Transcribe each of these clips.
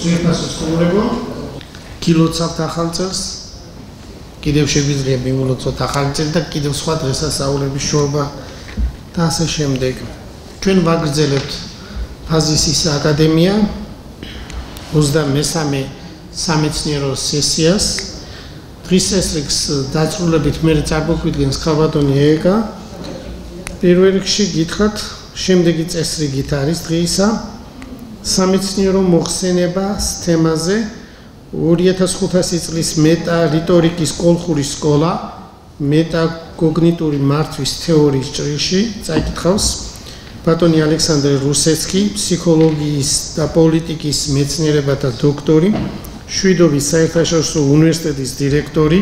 ძირფასოსკომრებო კილოცავთ ახალ წელს კიდევ შეგვიძლია მიმულოცოთ ახალი წელი და კიდევ სხვა დღესასწაულების შოობა და ასე შემდეგ. ჩვენ ვაგრძელებთ ფაზისის აკადემია 23 სამეცნიერო სესიას. დღის წესრიგს დაწვრილებით მე წარმოგვიდგენს ხალბატონი ეკა. პირველ რიგში გითხრათ, შემდეგი წესრიგით არის დღეისა სამეცნიერო მოხსენებას თემაზე 2500 წლის მეტა-რიტორიკის კოლხური სკოლა მეტაკოგნიტური მართვის თეორიის ჭრილში წაიკითხავს ბატონი ალექსანდრე რუსეცკი, ფსიქოლოგიის და პოლიტიკის მეცნიერებათა დოქტორი, შვიდობის საერთაშორისო უნივერსიტეტის დირექტორი,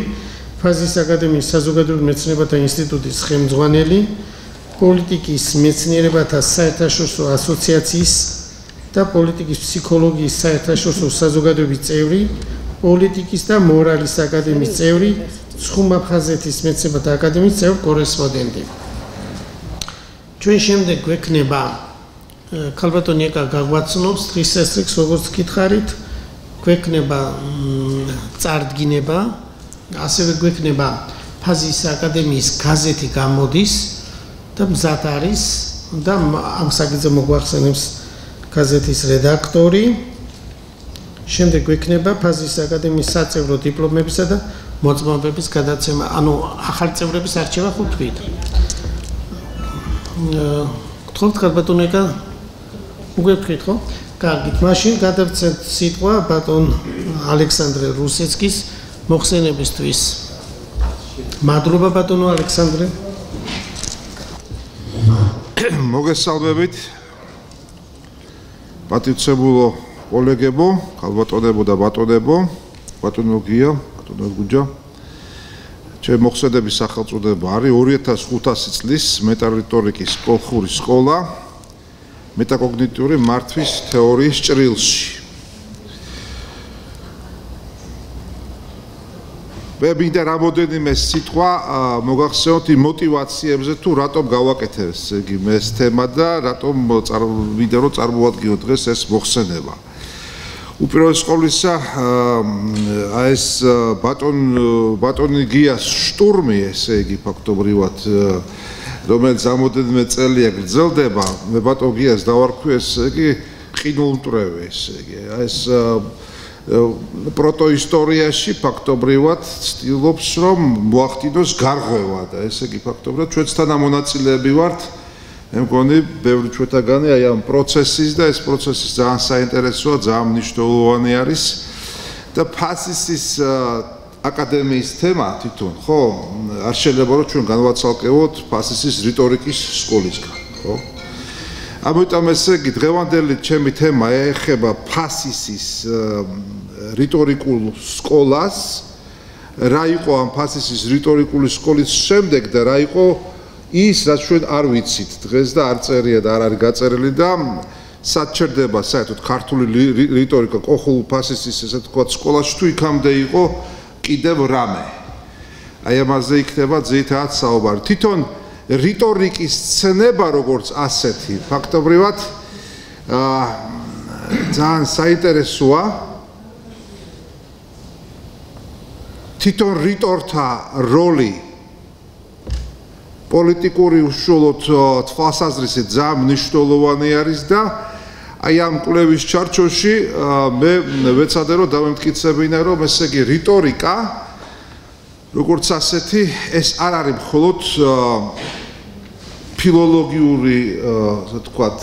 ფაზის აკადემიის საზოგადოებრივ მეცნიერებათა ინსტიტუტის ხელმძღვანელი, პოლიტიკის მეცნიერებათა საერთაშორისო ასოციაციის და პოლიტიკის ფსიქოლოგიის საერთაშორისო საზოგადოების წევრი, პოლიტიკის და მორალის აკადემიის წევრი, ცხუმ-აფხაზეთის მეცნიერებათა აკადემიის წევრი კორესპონდენტი. ჩვენ შემდეგ გვექნება ქალბატონი ეკა გაგვაცნობს დღის წესრიგს, როგორც გითხარით, გვექნება წარდგინება, ასევე გვექნება ფაზის აკადემიის გაზეთი გამოდის და მზად არის და ამ საკითხზე მოგვახსენებს გაზეთის რედაქტორი. შემდეგ გვექნება ფაზის აკადემიის საწევრო დიპლომებისა და მოწმობების გადაცემა, ანუ ახალი წევრების არჩევა 5 თვით. გთხოვთ ქალბატონ ეკა უგეფრთხით ხო? კარგით, მაშინ გადავცეთ სიტყვა ბატონ ალექსანდრე რუსეცკის მოხსენებისთვის. მადლობა ბატონო ალექსანდრე. მოგესალმებით პატივცემულო კოლეგებო, ქალბატონებო და ბატონებო, ბატონო გია, ბატონო გუჯა. ჩემი მოხსენების სახელწოდება არის 2500 წლის მეტა-რიტორიკის კოლხური სკოლა მეტაკოგნიტური მართვის თეორიის ჭრილში. მე მინდა რამოდენიმე სიტყვა მოგახსენოთ იმ მოტივაციებზე თუ რატომ გავაკეთე ეს თემა და რატომ მინდა რომ წარმოვადგინოთ დღეს ეს მოხსენება. უპირველეს ყოვლისა ეს ბატონი გიას შტურმი, ესე იგი ფაქტობრივად რომელიც რამოდენიმე წელია გრძელდება, მე ბატონ გიას დავარქვი ესე იგი ყინულმტვრევი, ესე იგი ეს პროტოისტორიაში ფაქტობრივად ცდილობს რომ მოახდინოს გარღვევა და ესე იგი ფაქტობრივად ჩვენც თანამონაწილეები ვართ. მე მგონი ბევრი ჩვენთაგანი აი ამ პროცესის და ეს პროცესი ძალიან საინტერესოა, ძალიან მნიშვნელოვანი არის და ფაზისის აკადემიის თემა თვითონ ხო არ შეიძლება რომ ჩვენ განვაცალკევოთ ფაზისის რიტორიკის სკოლისგან, ხო? ამიტომ ესე იგი დღევანდელი ჩემი თემა ეხება ფაზისის რიტორიკულ სკოლას, რა იყო ამ ფაზისის რიტორიკული სკოლის შემდეგ და რა იყო ის, რაც ჩვენ არ ვიცით დღეს და არ წერია და არ არის გაწერილი და საჩერდება საერთოდ ქართული რიტორიკა კოლხურ ფაზისის ესე თქვა სკოლაში თუ იქამდე იყო კიდევ რამე. აი ამაზე იქნება ძირითადად საუბარი. თვითონ რიტორიკის ცნება როგორც ასეთი ფაქტობრივად ძალიან საინტერესოა. თვითონ რიტორთა როლი პოლიტიკური უშუალოდ თვალსაზრისით ძალიან მნიშვნელოვანი არის და აი ამ კვლევის ჩარჩოში მე ვეცადე რომ დავემტკიცებინა რომ ესე იგი რიტორიკა როგორც ასეთი ეს არ არის მხოლოდ ფილოლოგიური ასე ვთქვათ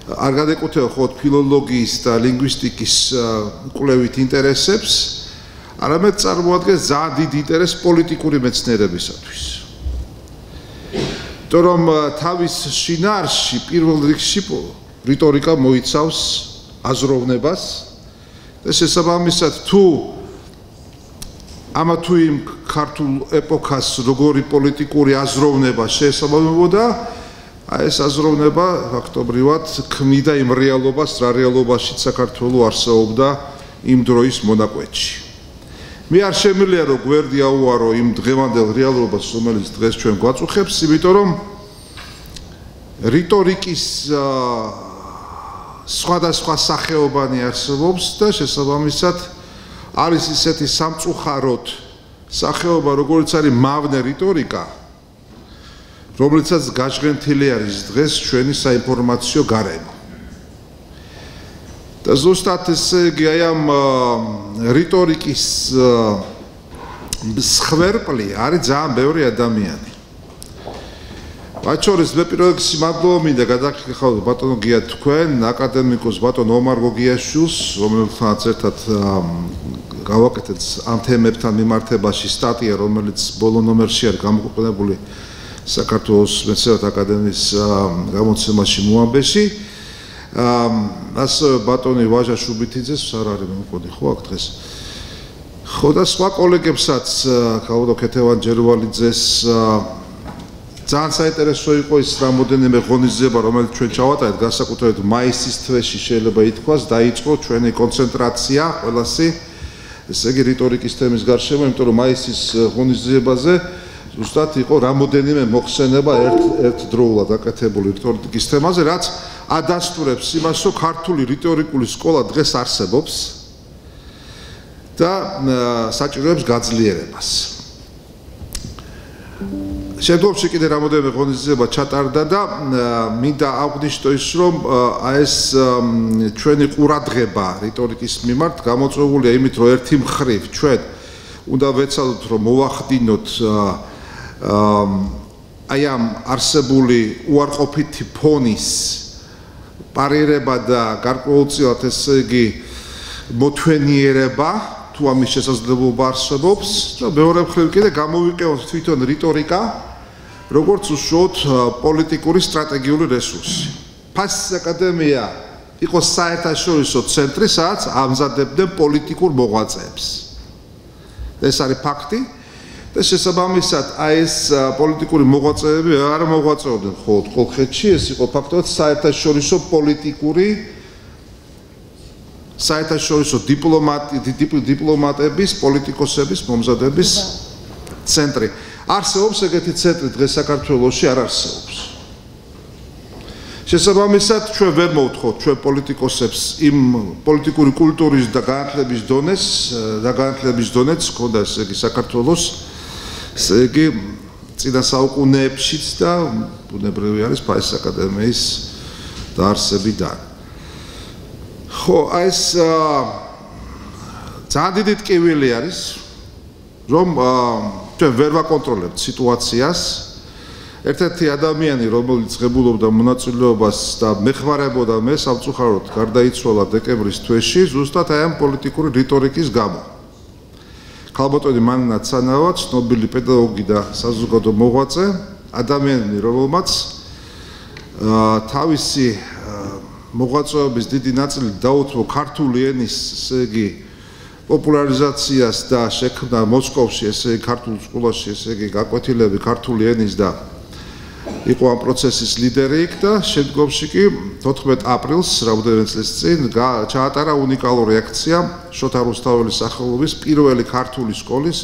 არ გადაეკუთვნება მხოლოდ ფილოლოგიის და ლინგვისტიკის კვლევით ინტერესებს, არამედ წარმოადგენს ძალიან დიდ ინტერესს პოლიტიკური მეცნიერებისათვის. თორემ თავის შინაარსში პირველ რიგში რიტორიკა მოიცავს აზროვნებას და შესაბამისად თუ ამა თუ იმ ქართულ ეპოქას როგორი პოლიტიკური აზროვნება შეესაბამებოდა, ეს აზროვნება ფაქტობრივად ქმნიდა იმ რეალობას, რა რეალობაშიც საქართველო არსებობდა იმ დროის მონაკვეთში. მე არ შემიძლია რომ გვერდი აუარო იმ დღევანდელ რეალობას, რომელიც დღეს ჩვენ გვაწუხებს, იმიტომ რომ რიტორიკის სხვადასხვა სახეობანი არსებობს და შესაბამისად არის ისეთი სამწუხაროდ სახეობა, როგორც არის მავნე რიტორიკა, რომლიცაც გაჟღენთილი არის დღეს ჩვენი საინფორმაციო გარემო. და ზუსტად ესე იგი აი ამ რიტორიკის მსხვერპლი არის ძალიან ბევრი ადამიანი. მათ შორის მე პირველ რიგში მადლობა მინდა გადაგიხადოთ ბატონო გია თქვენ, აკადემიკოს ბატონ ომარ გოგიაშვილს, რომელთანაც ერთად გავაკეთეთ ამ თემებთან მიმართებაში სტატია, რომელიც ბოლო ნომერში არის გამოქვეყნებული საქართველოს მეცნიერებათა აკადემიის გამოცემაში მოამბეში. ასე ბატონი ვაჟა შუბითიძეს არ არის მე მგონი ხო აქ დღეს. ხო და სხვა კოლეგებსაც გავდო ქეთევან ჯერვალიძეს ძალიან საინტერესო იყო ის რამოდენიმე ღონისძიება, რომელიც ჩვენ ჩავატარეთ, განსაკუთრებით მაისის თვეში შეიძლება ითქვას, დაიწყო ჩვენი კონცენტრაცია ყველასი, ესე იგი რიტორიკის თემის გარშემო, იმიტომ რომ მაისის ღონისძიებაზე ზუსტად იყო რამოდენიმე მოხსენება ერთდროულად აკეთებული რიტორიკის თემაზე, რაც ადასტურებს იმას, რომ ქართული რიტორიკული სკოლა დღეს არსებობს და საჭიროებს გაძლიერებას. შემდგომში კიდე რამოდენიმე ღონისძიება ჩატარდა და მინდა აღვნიშნო ის, რომ ეს ჩვენი ყურადღება რიტორიკის მიმართ გამოწვეულია იმით, რომ ერთი მხრივ ჩვენ უნდა ვეცადოთ, რომ მოვახდინოთ აი ამ არსებული უარყოფითი ფონის პარირება და გარკვეულწილად ესე იგი მოთვენიერება თუ ამის შესაძლებლობა არსებობს და მეორე მხრივ კიდე გამოვიყენოთ თვითონ რიტორიკა როგორც უშუალოდ პოლიტიკური სტრატეგიული რესურსი. ფასის აკადემია იყო საერთაშორისო ცენტრი, სადაც ამზადებდნენ პოლიტიკურ მოღვაწეებს. ეს არის ფაქტი და შესაბამისად აი ეს პოლიტიკური მოღვაწეები არ მოღვაწეობდნენ მხოლოდ კოლხეთში, ეს იყო ფაქტობრივად საერთაშორისო პოლიტიკური საერთაშორისო დიპლომატების, პოლიტიკოსების მომზადების ცენტრი. არსებობს ეგეთი ცენტრი დღეს საქართველოში არ არსებობს. შესაბამისად ჩვენ ვერ მოვთხოვთ ჩვენ პოლიტიკოსებს იმ პოლიტიკური კულტურის და განათლების დონეც ჰქონდა ესე იგი საქართველოს ესე იგი წინა საუკუნეებშიც და ბუნებრივი არის ფასის აკადემიის დაარსებიდან. ხო, ეს ძალიან დიდი ტკივილი არის, რომ ჩვენ ვერ ვაკონტროლებთ სიტუაციას. ერთ-ერთი ადამიანი, რომელიც ღებულობდა მონაწილეობას და მეხმარებოდა მე სამწუხაროდ გარდაიცვალა დეკემბრის თვეში, ზუსტად აი ამ პოლიტიკური რიტორიკის გამო. ქალბატონი მანინა ცანავა, ცნობილი პედაგოგი და საზოგადო მოღვაწე, ადამიანი, რომელმაც თავისი მოღვაწეობის დიდი ნაწილი დაუთმო ქართული ენის, ესე იგი, პოპულარიზაციას და შექმნა მოსკოვში, ესე იგი, ქართულ სკოლაში, ესე იგი, გაკვეთილები ქართული ენის და იყო ამ პროცესის ლიდერი იქ და შემდგომში კი 14 აპრილს, რამდენიმე წლის წინ, ჩაატარა უნიკალური აქცია შოთა რუსთაველის სახელობის პირველი ქართული სკოლის,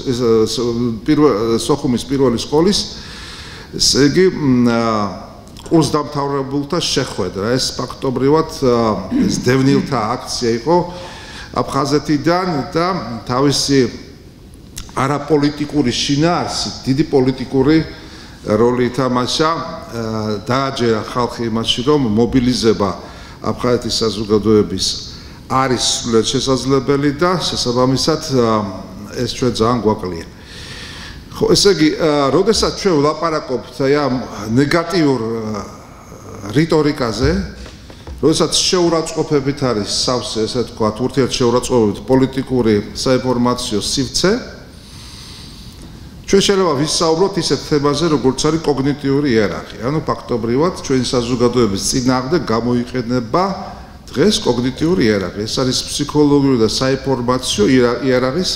სოხუმის პირველი სკოლის, ესე იგი, კურსდამთავრებულთა შეხვედრა. ეს ფაქტობრივად ეს დევნილთა აქცია იყო აფხაზეთიდან და თავისი არაპოლიტიკური შინაარსით დიდი პოლიტიკური როლი ითამაშა, დააჯერა ხალხი იმაში, რომ მობილიზება აფხაზეთის საზოგადოების არის სრულიად შესაძლებელი და შესაბამისად ეს ჩვენ ძალიან გვაკლია. ხო, ესე იგი, როდესაც ჩვენ ვლაპარაკობთ აი ამ ნეგატიურ რიტორიკაზე, როდესაც შეურაცხყოფებით არის სავსე, ესე ვთქვათ, ურთიერთშეურაცხყოფებით პოლიტიკური საინფორმაციო სივრცე, ჩვენ შეიძლება ვისაუბროთ ისეთ თემაზე, როგორც არის კოგნიტიური იერარქია. ანუ ფაქტობრივად ჩვენი საზოგადოების წინააღმდეგ გამოიყენება დღეს კოგნიტიური იერარქია. ეს არის ფსიქოლოგიური და საინფორმაციო იერარქიის,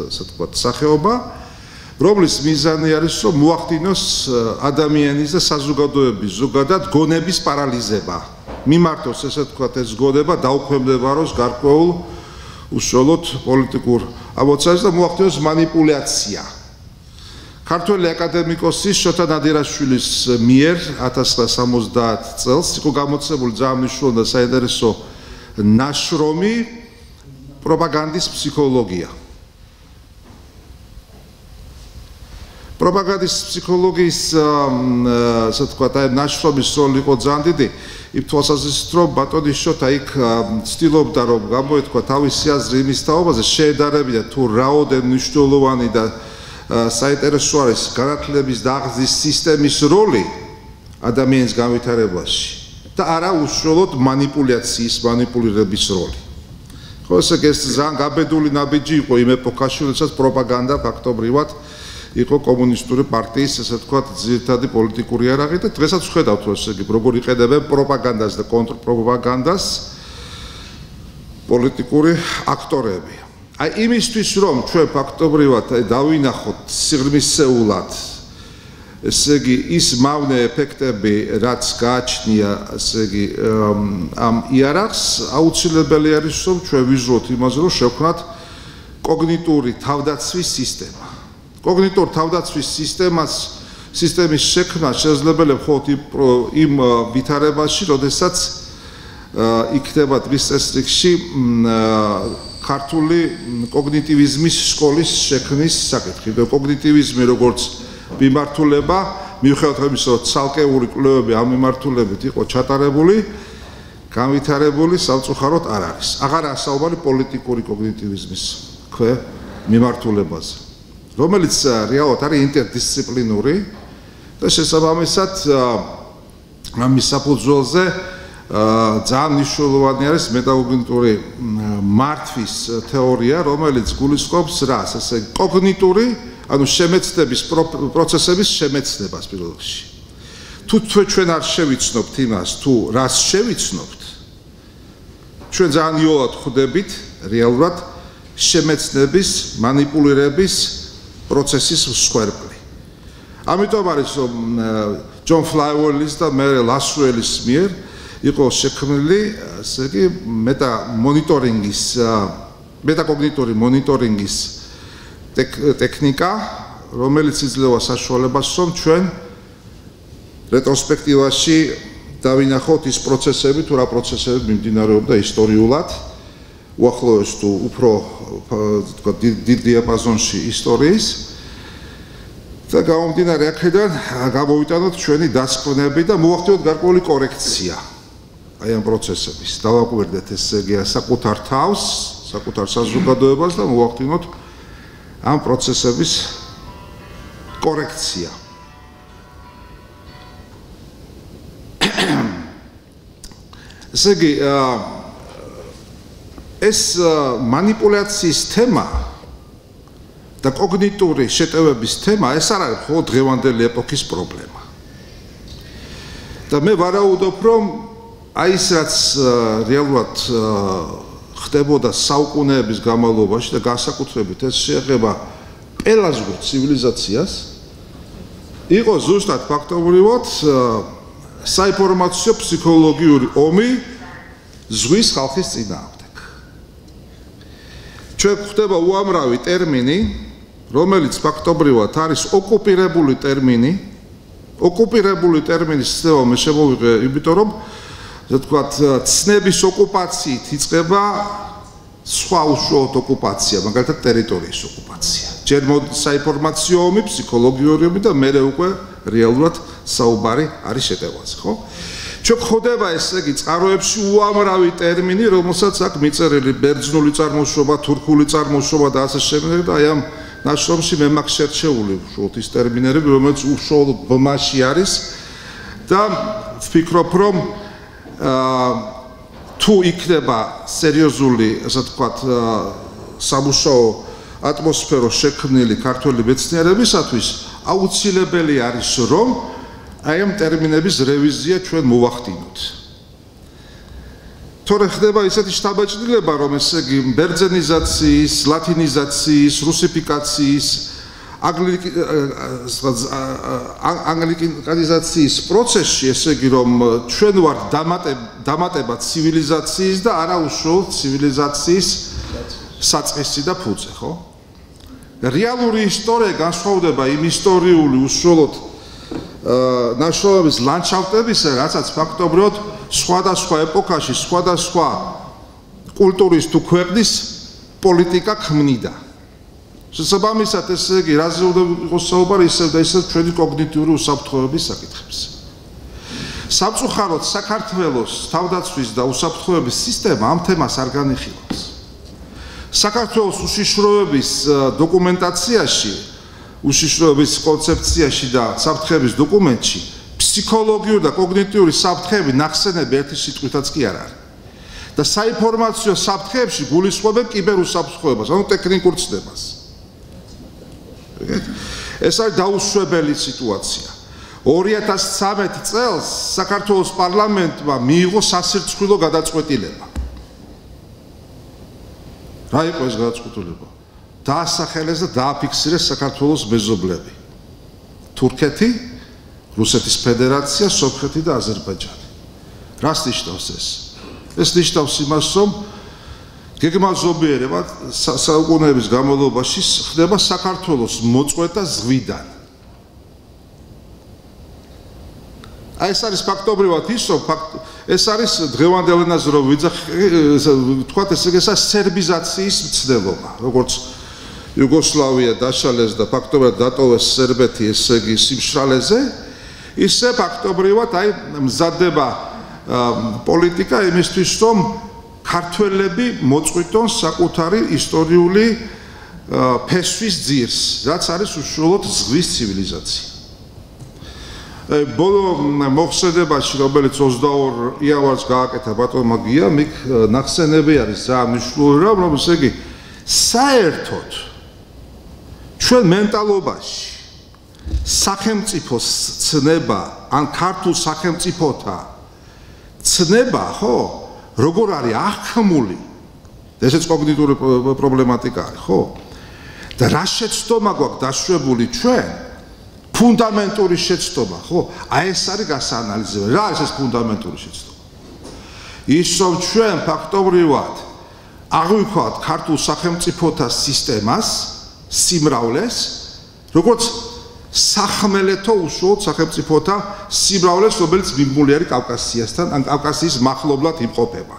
ასე ვთქვათ, სახეობა, რომლის მიზანი არის, რომ მოახდინოს ადამიანის და საზოგადოების ზოგადად გონების პარალიზება. მიმართოს, ესე ვთქვათ, ეს გონება დაუქვემდებაროს გარკვეულ უშუალოდ პოლიტიკურ ამოცანებს და მოახდინოს манипуляცია. ქართველი აკადემიკოსის შოთა ნადირაშვილის მიერ 1970 წელს იყო გამოცემული ძალიან მნიშვნელოვანი და საინტერესო ნაშრომი პროპაგანდის ფსიქოლოგია. პროპაგანდის ფსიქოლოგიის ასე ვთქვათ, აი ნაშრომის როლი იყო ძალიან დიდი, იმ თვალსაზრისით, რომ ბატონი შოთა იქ ცდილობდა, რომ გამოეთქვა თავისი აზრი იმის თაობაზე, შეედარებინა თუ რაოდენ მნიშვნელოვანი და საინტერესო არის განათლების და აღზრდის სისტემის როლი ადამიანის განვითარებაში და არა უშუალოდ მანიპულირების როლი. ხო, ესე ეს ძალიან გაბედული ნაბიჯი იყო იმ ეპოქაში, როდესაც პროპაგანდა ფაქტობრივად იყო კომუნისტური პარტიის, ესე ვთქვათ, ძირითადი პოლიტიკური იარაღი და დღესაც ვხედავთ, ესე იგი, როგორ იყენებენ პროპაგანდას და კონტრპროპაგანდას პოლიტიკური აქტორები. აი იმისთვის, რომ ჩვენ ფაქტობრივად დავინახოთ სიღრმისეულად, ესე იგი, ის მავნე ეფექტები, რაც გააჩნია, ესე იგი, ამ იარაღს, აუცილებელი არის, რომ ჩვენ ვიზროთ იმაზე, რომ შევქმნათ კოგნიტური თავდაცვის სისტემა. კოგნიტურ თავდაცვის სისტემის შექმნა შესაძლებელია მხოლოდ იმ ვითარებაში, როდესაც იქნება დღის წესრიგში ქართული კოგნიტივიზმის სკოლის შექმნის საკითხი. კოგნიტივიზმი როგორც მიმართულება, მიუხედავად იმისა, რომ ცალკეული კვლევები ამ მიმართულებით იყო ჩატარებული, განვითარებული სამწუხაროდ არ არის. აღარ ასაუბარი პოლიტიკური კოგნიტივიზმის მიმართულებაზე, რომელიც რეალურად არის ინტერდისციპლინური და შესაბამისად ამის საფუძველზე ძალიან მნიშვნელოვანი არის მეტაკოგნიტური მართვის თეორია, რომელიც გულისხმობს რას? ესე კოგნიტური, ანუ შემეცნების პროცესების შემეცნებას პირველ რიგში. თუ ჩვენ არ შევიცნობთ იმას, თუ რას შევიცნობთ, ჩვენ ძალიან იოლად ხვდებით რეალურად შემეცნების, მანიპულირების პროცესის მსხვერპლი. ამიტომ არის რომ ჯონ ფლაუელის და მერე ლასუელის მიერ იყო შექმნილი, ესე იგი, მეტაკოგნიტური მონიტორინგის ტექნიკა, რომელიც იძლევა საშუალებას, რომ ჩვენ რეტროსპექტივაში დავინახოთ ის პროცესები, თუ რა პროცესები მიმდინარეობდა ისტორიულად, უახლოეს თუ უფრო დიდ დიაპაზონში ისტორიის და გამომდინარე აქედან გამოვიტანოთ ჩვენი დასკვნები და მოვახდინოთ გარკვეული კორექცია აი ამ პროცესების. დავაკვირდეთ ესე იგი საკუთარ თავს, საკუთარ საზოგადოებას და მოვახდინოთ ამ პროცესების კორექცია. ესე იგი ეს მანიპულაციის თემა და კოგნიტური შეტევების თემა ეს არ არის მხოლოდ დღევანდელი ეპოქის პრობლემა. და მე ვარაუდობ, რომ აი ეს რაც რეალურად ხდებოდა საუკუნეების განმავლობაში და განსაკუთრებით ეს შეეხება პელაზღურ ცივილიზაციას, იყო ზუსტად ფაქტობრივად საინფორმაციო ფსიქოლოგიური ომი ზღვის ხალხის წინააღმდეგ. ჩვენ გვხვდება უამრავი ტერმინი, რომელიც ფაქტობრივად არის ოკუპირებული ტერმინი. ოკუპირებული ტერმინის ცნობა მე შემოვიღე, იმიტომ რომ ასე ვთქვათ, ცნების ოკუპაციით იწყება სხვა უშუალოდ ოკუპაცია, მაგალითად ტერიტორიის ოკუპაცია. ჯერ საინფორმაციო ომი, ფსიქოლოგიური ომი და მერე უკვე რეალურად საუბარი არის შეტევაზე, ხო? ჩვენ გვხვდება ესე იგი წყაროებში უამრავი ტერმინი, რომელსაც აქვს მიწერილი ბერძნული წარმოშობა, თურქული წარმოშობა და ასე შემდეგ და აი ამ ნაშრომში მე მაქვს შერჩეული უშუალოდ ის ტერმინები, რომელიც უშუალოდ ბმაში არის და ვფიქრობ, რომ თუ იქნება სერიოზული, ასე ვთქვათ, სამუშაო ატმოსფერო შექმნილი ქართველი მეცნიერებისათვის, აუცილებელი არის, რომ აი ამ ტერმინების რევიზია ჩვენ მოვახდინოთ. თორე ხდება ისეთი შთაბეჭდილება, რომ ესე იგი ბერძენიზაციის, ლათინიზაციის, რუსიფიკაციის, ანგლიკანიზაციის პროცესში, ესე იგი რომ ჩვენ ვართ დამატება ცივილიზაციის და არა უშუალოდ ცივილიზაციის საწყისი და ფუძე, ხო? რეალური ისტორია განსხვავდება იმ ისტორიული უშუალოდ ნაშრომების ლანდშაფტებისა, რაცაც ფაქტობრივად სხვადასხვა ეპოქაში, სხვადასხვა კულტურის თუ ქვეყნის პოლიტიკა ქმნიდა. შესაბამისად, ესე იგი, რაზე უნდა იყოს საუბარი, ისევ და ისევ ჩვენი კოგნიტიური უსაფრთხოების საკითხებზე. სამწუხაროდ საქართველოს თავდაცვის და უსაფრთხოების სისტემა ამ თემას არ განიხილავს. საქართველოს უშიშროების დოკუმენტაციაში, უშიშროების კონცეფციაში და საფრთხების დოკუმენტში ფსიქოლოგიური და კოგნიტიური საფრთხეები ნახსენები ერთი სიტყვითაც კი არ არის. და საინფორმაციო საფრთხეებში გულისხმობენ კიბერუსაფრთხოებას, ანუ ტექნიკურ ცნებას. ეს არის დაუშვებელი სიტუაცია. 2013 წელს საქართველოს პარლამენტმა მიიღო სასირცხვილო გადაწყვეტილება. რა იყო ეს გადაწყვეტილება? დაასახელეს და დააფიქსირეს საქართველოს მეზობლები. თურქეთი, რუსეთის ფედერაცია, სომხეთი და აზერბაიჯანი. რას ნიშნავს ეს? ეს ნიშნავს იმას, რომ გეგმაზობიერება საუკუნეების განმავლობაში ხდება საქართველოს მოწყვეტა ზღვიდან. აი ეს არის ფაქტობრივად ის, რომ ეს არის დღევანდელ ენაზე რომ ვთქვათ, ესე იგი, სერბიზაციის მცდელობა, როგორც იუგოსლავია დაშალეს და ფაქტობრივად დატოვეს სერბეთი, ესე იგი, სიმშრალეზე, ისე ფაქტობრივად აი მზადდება პოლიტიკა იმისთვის, რომ ქართველები მოწყვიტონ საკუთარი ისტორიული ფესვის ძირს, რაც არის უშუალოდ ზღვის ცივილიზაცია. ბოლო მოხსენებაში, რომელიც 22 იანვარს გააკეთა ბატონმა გიამ, იქ ნახსენები არის ძალიან მნიშვნელოვანი, რომ ესე იგი საერთოდ ჩვენ მენტალობაში სახელმწიფოს ცნება ან ქართულ სახელმწიფოთა ცნება, ხო, როგორ არის აღქმული, ესეც კოგნიტური პრობლემატიკა არის, ხო? და რა შეცდომა გვაქვს დაშვებული ჩვენ? ფუნდამენტური შეცდომა, ხო? აი ეს არის გასაანალიზებელი. რა არის ეს ფუნდამენტური შეცდომა? ის რომ ჩვენ ფაქტობრივად აღვიქვათ ქართულ სახელმწიფოთა სისტემას, სიმრავლეს, როგორც სახმელეთო უშუალოდ სახელმწიფოთა სიმრავლეს, რომელიც მიბმული არის კავკასიასთან, ან კავკასიის მახლობლად იმყოფება.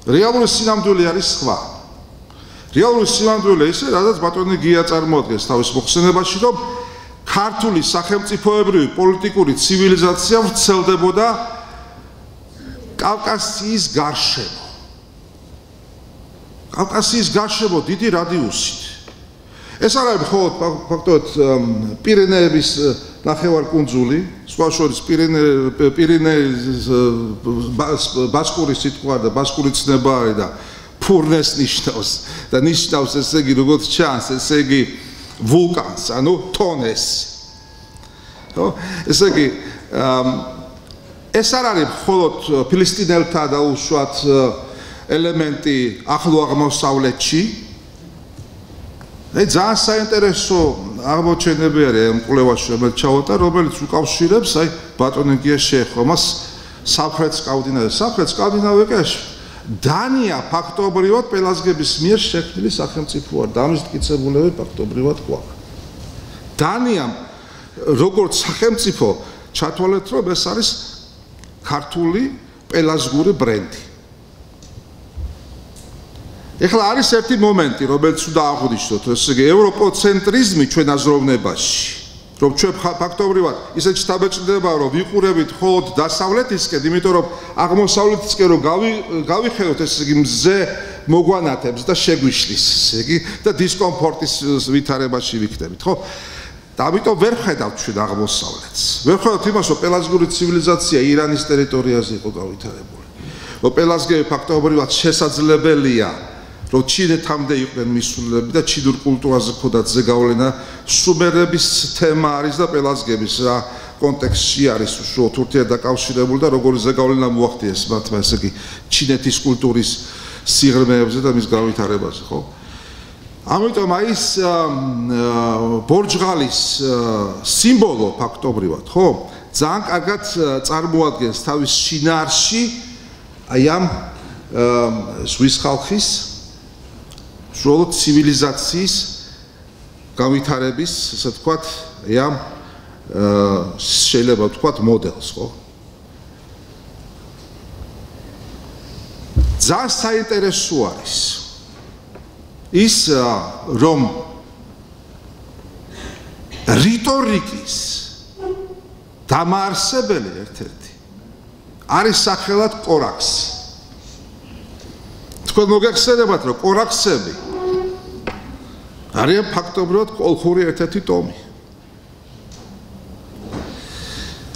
რეალური სინამდვილე არის სხვა. რეალური სინამდვილე ისე, რადგან ბატონი გია წარმოადგენს თავის მოხსენებაში, რომ ქართული სახელმწიფოებრივი პოლიტიკური ცივილიზაცია ვრცელდებოდა კავკასიის გარშემო. კავკასიის გარშემო დიდი რადიუსით. ეს არ არის მხოლოდ ფაქტობრივად პირენეების ნახევარკუნძული, სხვა შორის პირენეის ბასკური სიტყვა და ბასკური ცნება არის და ფურნეს ნიშნავს და ნიშნავს ესე იგი როგორც ჩანს, ესე იგი ვულკანს, ანუ თონეს. ხო? ესე იგი ეს არ არის მხოლოდ ფილისტინელთა დაუშვათ ელემენტი ახლო აღმოსავლეთში. ძალიან საინტერესო აღმოჩენები არის ამ კვლევაში, რომელიც ჩავატა, რომელიც უკავშირებს აი ბატონი გია შეეხო მას სამხრეთ სკანდინავიას. სამხრეთ სკანდინავიაში დანია ფაქტობრივად პელაზგების მიერ შექმნილი სახელმწიფოა და ამის მტკიცებულები ფაქტობრივად გვაქვს. დანიამ როგორც სახელმწიფო ჩათვალეთ, რომ ეს არის ქართული პელაზგური ბრენდი. ეხლა არის ერთი მომენტი, რომელიც უნდა აღვნიშნოთ, ესე იგი ევროპოცენტრიზმი ჩვენ აზროვნებაში, რომ ჩვენ ფაქტობრივად ისე შთაბეჭდება, რომ ვიყურებით მხოლოდ დასავლეთისკენ, იმიტომ რომ აღმოსავლეთისკენ რომ გავიხედოთ, ესე იგი მზე მოგვანათებს და შეგვიშლის, ესე იგი და დისკომფორტის ვითარებაში ვიქნებით, ხო? და ამიტომ ვერ ხედავთ ჩვენ აღმოსავლეთს. ვერ ხედავთ იმას, რომ პელაზგური ცივილიზაცია ირანის ტერიტორიაზე იყო გავითარებული. რომ პელაზგები ფაქტობრივად შესაძლებელია რომ ჩინეთამდე იყვნენ მისულები და ჩინურ კულტურაზე ქონდათ ზეგავლენა, სუმერების თემა არის და პელაზგების რა კონტექსტში არის უშუალოდ ურთიერთდაკავშირებული და როგორი ზეგავლენა მოახდინეს მათმა, ესე იგი ჩინეთის კულტურის სიღრმეებზე და მის გავითარებაზე, ხო? ამიტომ აი ეს ბორჯღალის სიმბოლო ფაქტობრივად, ხო? ძალიან კარგად წარმოადგენს თავის შინაარსში აი ამ ზღვის ხალხის უშუალოდ ცივილიზაციის გავითარების, ასე ვთქვათ, ამ შეიძლება ვთქვათ მოდელს, ხო? ძალიან საინტერესო არის ის რომ რიტორიკის დამაარსებელი ერთ-ერთი არის სახელად კორაქსი. თქვენ მოგეხსენებათ რომ კორაქსები არიან ფაქტობრივად კოლხური ერთ-ერთი ტომი.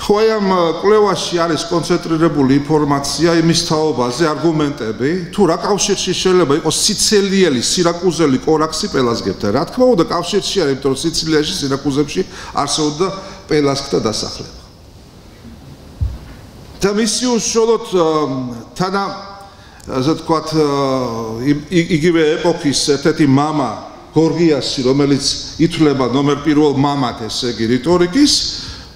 ხო აი ამ კვლევაში არის კონცენტრირებული ინფორმაცია იმის თაობაზე, არგუმენტები, თუ რა კავშირში შეიძლება იყოს სიცილიელი, სირაკუზელი კორაქსი პელასგებთან. რა თქმა უნდა, კავშირში არის, იმიტომ რომ სიცილიაში, სირაკუზებში არსებობდა პელასგთა დასახლება. და მისი უშუალოდ თანა ასე ვთქვათ, იგივე ეპოქის ერთ-ერთი მამა გორგიასი, რომელიც ითვლება ნომერ პირველ მამად, ესე იგი რიტორიკის,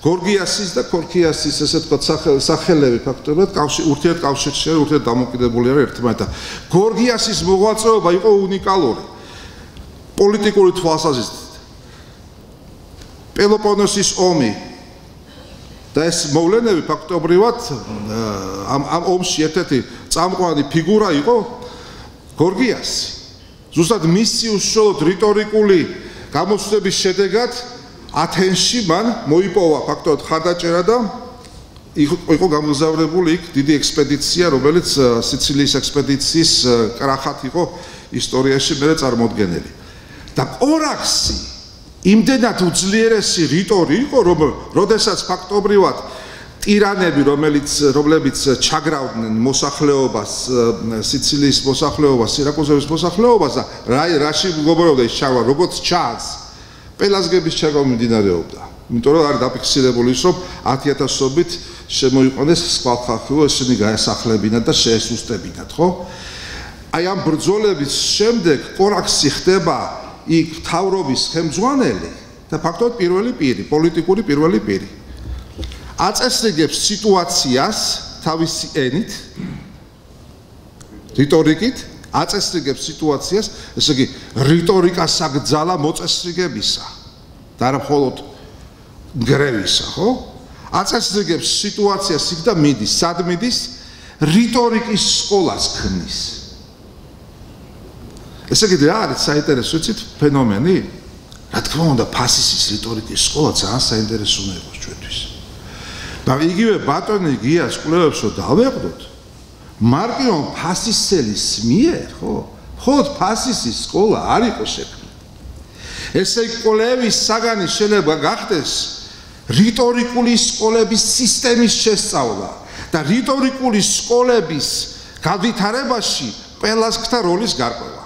გორგიასის და ქორქიასის ესე ვთქვათ სახელები ფაქტობრივად ურთიერთკავშირში არის, ურთიერთდამოკიდებული არის ერთმანეთთან. გორგიასის მოღვაწეობა იყო უნიკალური პოლიტიკური თვალსაზრისით. პელოპონესის ომი და ეს მოვლენები ფაქტობრივად ამ ომში ერთ-ერთი წამყვანი ფიგურა იყო გორგიასი. ზუსტად მისი უშუალოდ რიტორიკული გამოცდების შედეგად ათენში მან მოიპოვა ფაქტობრივად ხარდაჭერა და იყო გამგზავრებული იქ დიდი ექსპედიცია, რომელიც სიცილიის ექსპედიციის კრახად იყო ისტორიაში მერე წარმოდგენილი. და კორაქსი იმდენად უძლიერესი რიტორი იყო, რომ როდესაც ფაქტობრივად ტირანები, რომლებიც ჩაგრავდნენ მოსახლეობას, სიცილიის მოსახლეობას, სირაკუზების მოსახლეობას და რაში მგობრობდა ის ჩაგვრა, როგორც ჩანს, პელასგების ჩაგვრა მიმდინარეობდა. იმიტომ რომ არის დაფიქსირებული ის, რომ 10,000-ობით შემოიყვანეს სხვა ხალხი, ესენი გაესახლებინათ და შეესუსტებინათ, ხო? აი ამ ბრძოლების შემდეგ კორაქსი ხდება იქ მთავრობის ხელმძღვანელი და ფაქტობრივად პირველი პირი, პოლიტიკური პირველი პირი. აწესრიგებს სიტუაციას თავისი ენით, რიტორიკით, აწესრიგებს სიტუაციას, ესე იგი რიტორიკა საგძალა მოწესრიგებისა და არა მხოლოდ გრევისა, ხო? აწესრიგებს სიტუაციას იქ და მიდის, სად მიდის? რიტორიკის სკოლას ქმნის. ესე იგი რა არის საინტერესო იცით ფენომენი? რა თქმა უნდა, ფასისის რიტორიკის სკოლა ძალიან საინტერესო უნდა იყოს ჩვენთვის. და იგივე ბატონი გიას კვლევებს რო დავეყდოთ, მარკიონ ფასისელის მიერ, ხო? მხოლოდ ფასისის სკოლა არ იყო შექმნილი. ესე იგი კვლევის საგანი შეიძლება გახდეს რიტორიკული სკოლების სისტემის შესწავლა და რიტორიკული სკოლების განვითარებაში პელასგთა როლის გარკვევა.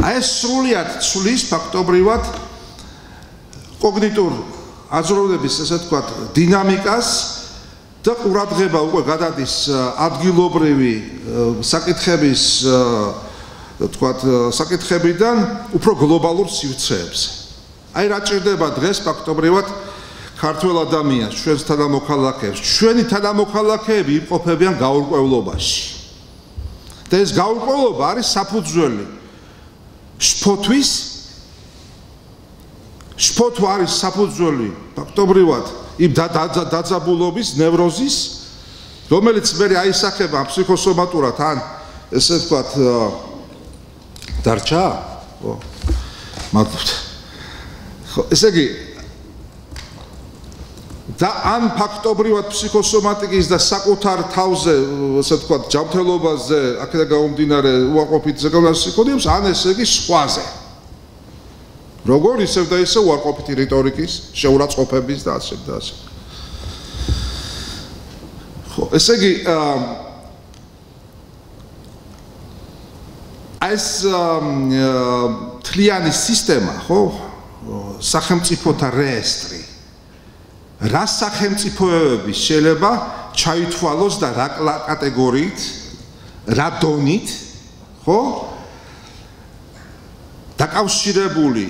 აი ეს სრულიად ცვლის ფაქტობრივად კოგნიტურ აზროვნების, ესე ვთქვათ, დინამიკას და ყურადღება უკვე გადადის ადგილობრივი საკითხების, ვთქვათ, საკითხებიდან უფრო გლობალურ სივრცეებზე. აი რა ჭირდება დღეს ფაქტობრივად ქართველ ადამიანს, ჩვენს თანამოქალაქეებს. ჩვენი თანამოქალაქეები იმყოფებიან გაურკვევლობაში. და ეს გაურკვევლობა არის საფუძველი შფოთვის, შფოთვა არის საფუძველი ფაქტობრივად იმ დაძაბულობის, ნევროზის, რომელიც მე აისახება ფსიქოსომატურად ან ესე ვთქვათ დარჩა? ხო. მადლობთ. ხო, ესე იგი და ან ფაქტობრივად ფსიქოსომატიკის და საკუთარ თავზე, ესე ვთქვათ, ჯანმრთელობაზე, აქედან გამომდინარე უარყოფით ზეგავლენას იქონიებს, ან ესე იგი სხვაზე. როგორ ისევ და ისევ უარყოფითი რიტორიკის, შეურაცხყოფების და ასე და ასე. ხო, ესე იგი ეს თლიანი სისტემა, ხო, სახელმწიფოთა რეესტრი. რა სახელმწიფოებები შეიძლება ჩაითვალოს და რა კატეგორიით, რა დონით, ხო? დაკავშირებული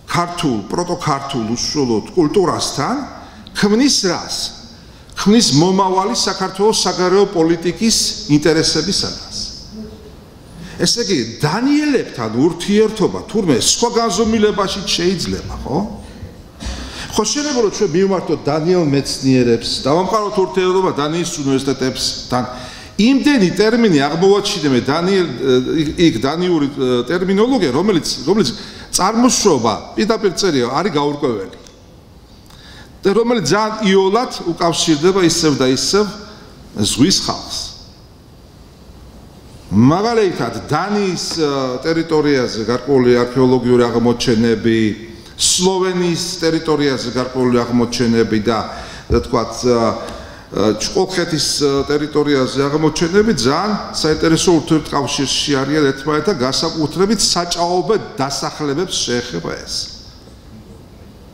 ქართულ, პროტოქართულ უშუალოდ კულტურასთან ქმნის რას? ქმნის მომავალი საქართველოს საგარეო პოლიტიკის ინტერესებისაგან. ესე იგი, დანიელებთან ურთიერთობა თურმე სხვა განზომილებაში შეიძლება, ხო? ხო შეიძლება ჩვენ მივმართოთ დანიელ მეცნიერებს, დავამყაროთ ურთიერთობა დანიის უნივერსიტეტებთან, იმდენი ტერმინი აღმოვაჩინე იქ დანიური ტერმინოლოგია, რომელიც წარმოშობა პირდაპირ წერია არის გაურკვეველი. და რომელიც ძალიან იოლად უკავშირდება ისევ და ისევ ზღვის ხალხს. მაგალითად, დანიის ტერიტორიაზე გარკვეული არქეოლოგიური აღმოჩენები, სლოვენიის ტერიტორიაზე გარკვეული აღმოჩენები და თქვათ ჭყონხეთის ტერიტორიაზე აღმოჩენები ძალიან საინტერესო ურთიერთკავშირში არიან ერთმანეთთან, განსაკუთრებით საჭაობე დასახლებებს შეეხება ეს.